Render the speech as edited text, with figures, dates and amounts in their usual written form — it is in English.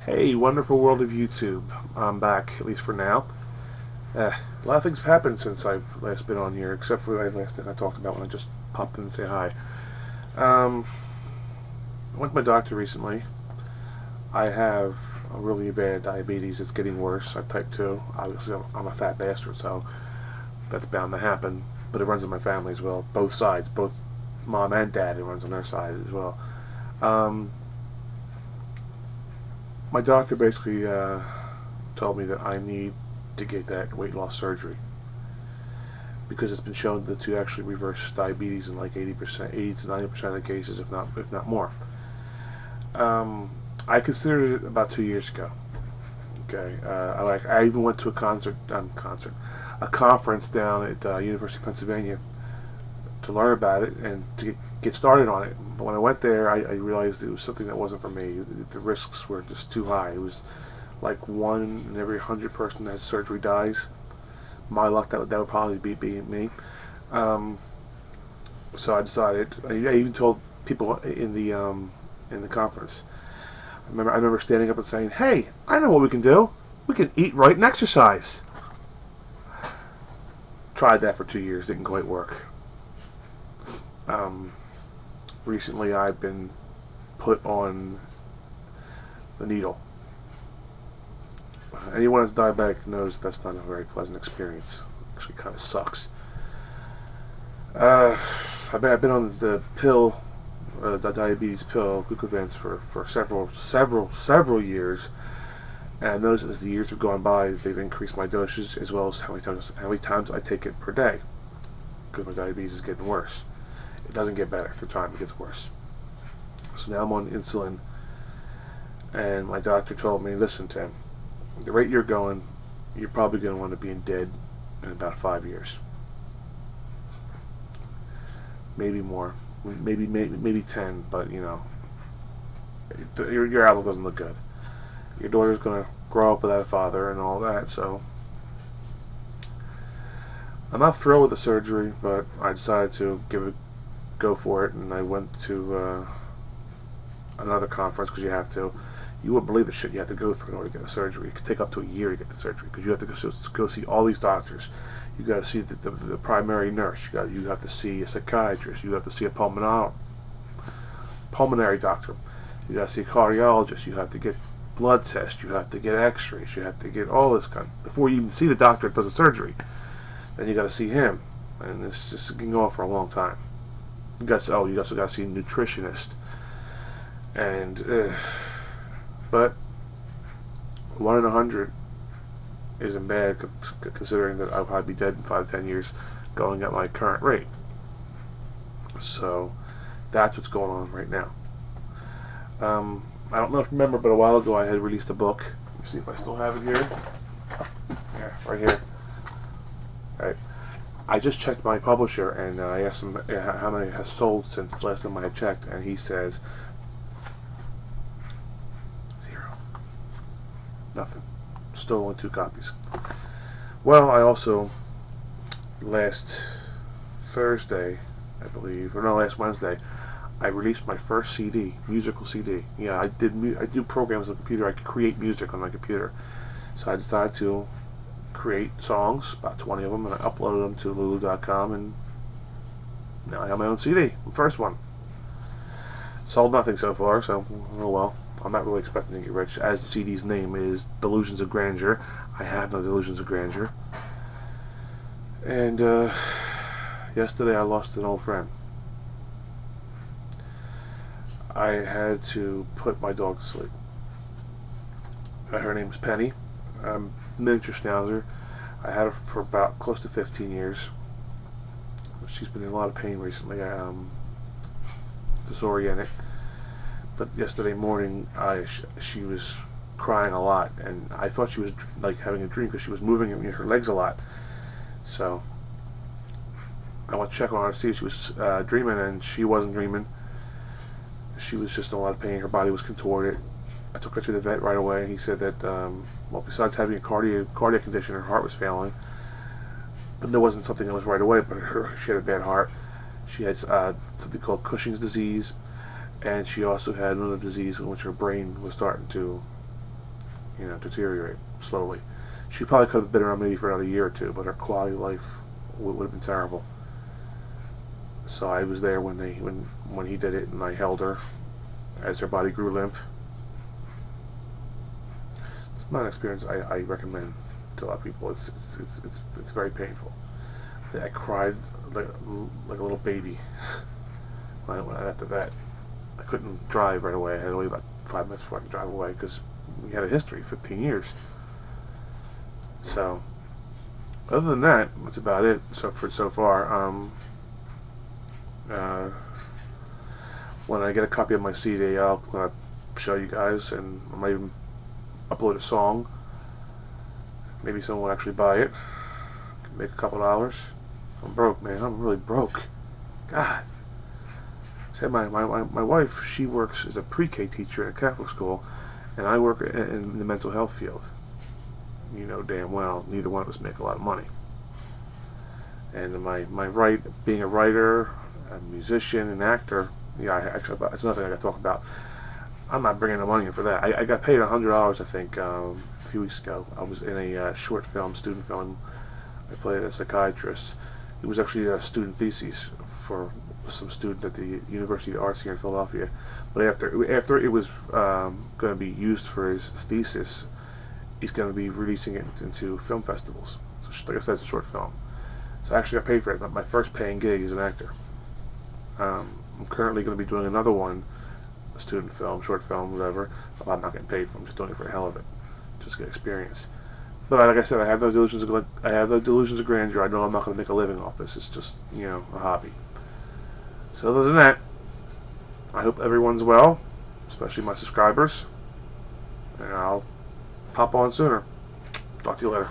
Hey, wonderful world of YouTube. I'm back, at least for now. A lot of things have happened since I've last been on here, except for the last thing I talked about when I just popped in and say hi. Um, I went to my doctor recently. I have a really bad diabetes. It's getting worse. I have type 2. Obviously, I'm a fat bastard, so that's bound to happen. But it runs in my family as well. Both sides, both mom and dad, it runs on their side as well. Um, my doctor basically told me that I need to get that weight loss surgery because it's been shown to actually reverse diabetes in like 80%, 80 to 90% of the cases, if not more. Um, I considered it about 2 years ago. Okay, I even went to a conference down at University of Pennsylvania to learn about it and to get started on it. But when I went there, I realized it was something that wasn't for me. The risks were just too high. It was like 1 in every 100 person that has surgery dies. My luck, that would probably be me. Um, so I decided. I even told people in the conference. I remember standing up and saying, "Hey, I know what we can do. We can eat right and exercise." Tried that for 2 years. Didn't quite work. Um, Recently, I've been put on the needle. Anyone that's diabetic knows that's not a very pleasant experience. Actually, kind of sucks. Uh, I've been on the pill, the diabetes pill, Glucovance, for several years, and I noticed as the years have gone by, they've increased my doses as well as how many times I take it per day, because my diabetes is getting worse. It doesn't get better through time; it gets worse. So now I'm on insulin, and my doctor told me, "Listen, Tim, the rate you're going, you're probably going to want to be dead in about 5 years, maybe more, maybe 10. But your outlook doesn't look good. Your daughter's going to grow up without a father and all that." So I'm not thrilled with the surgery, but I decided to go for it, and I went to another conference because you have to. You wouldn't believe the shit you have to go through in order to get the surgery. It could take up to a year to get the surgery because you have to go see all these doctors. You got to see the primary nurse. You have to see a psychiatrist. You have to see a pulmonary doctor. You got to see a cardiologist. You have to get blood tests. You have to get X-rays. You have to get all this kind before you even see the doctor that does the surgery. Then you got to see him, and this just can go on for a long time. You also got to see a nutritionist, and but 1 in 100 isn't bad considering that I'll probably be dead in 5 to 10 years, going at my current rate. So that's what's going on right now. I don't know if you remember, but a while ago I had released a book. Let me see if I still have it here. Yeah, right here. All right. I just checked my publisher and I asked him how many has sold since the last time I had checked, and he says 0. Nothing. Still only 2 copies. Well, I also last Thursday, I believe, or no, last Wednesday, I released my first CD, musical CD. Yeah, I do programs on the computer. I could create music on my computer. So I decided to create songs, about 20 of them, and I uploaded them to Lulu.com, and now I have my own CD, the first one. Sold nothing so far, so oh well. I'm not really expecting to get rich, as the CD's name is Delusions of Grandeur. I have no delusions of grandeur. And yesterday I lost an old friend. I had to put my dog to sleep. Her name's Penny. Miniature Schnauzer. I had her for about close to 15 years. She's been in a lot of pain recently, disoriented. But yesterday morning, she was crying a lot, and I thought she was like having a dream because she was moving her legs a lot. So I went to check on her to see if she was dreaming, and she wasn't dreaming. She was just in a lot of pain. Her body was contorted. I took her to the vet right away, and he said that, well, besides having a cardiac condition, her heart was failing. But there wasn't something that was right away, but she had a bad heart. She had something called Cushing's disease, and she also had another disease in which her brain was starting to deteriorate slowly. She probably could have been around maybe for another year or two, but her quality of life would have been terrible. So I was there when he did it, and I held her as her body grew limp. It's not an experience I recommend to a lot of people. It's very painful. I cried like a little baby when I after that. I couldn't drive right away. I had to wait about 5 minutes before I could drive away because we had a history, 15 years. So, other than that, that's about it. So far. When I get a copy of my CD, I'm gonna show you guys, and I might even upload a song. Maybe someone will actually buy it. Make a couple dollars. I'm broke, man. I'm really broke. God. Say my wife, she works as a pre-K teacher at a Catholic school, and I work in the mental health field. You know damn well neither one of us make a lot of money. And being a writer, a musician, an actor, actually, that's another thing I got to talk about. I'm not bringing the money in for that. I got paid $100, I think, a few weeks ago. I was in a short film, student film. I played a psychiatrist. It was actually a student thesis for some student at the University of Arts here in Philadelphia. But after it was going to be used for his thesis, he's going to be releasing it into film festivals. So, like I said, it's a short film. So I actually got paid for it. My first paying gig as an actor. I'm currently going to be doing another one, a student film, short film, whatever. But I'm not getting paid for it. I'm just doing it for the hell of it, just get experience. But like I said, I have no delusions of grandeur. I know I'm not going to make a living off this. It's just a hobby. So other than that, I hope everyone's well, especially my subscribers, and I'll pop on sooner. Talk to you later.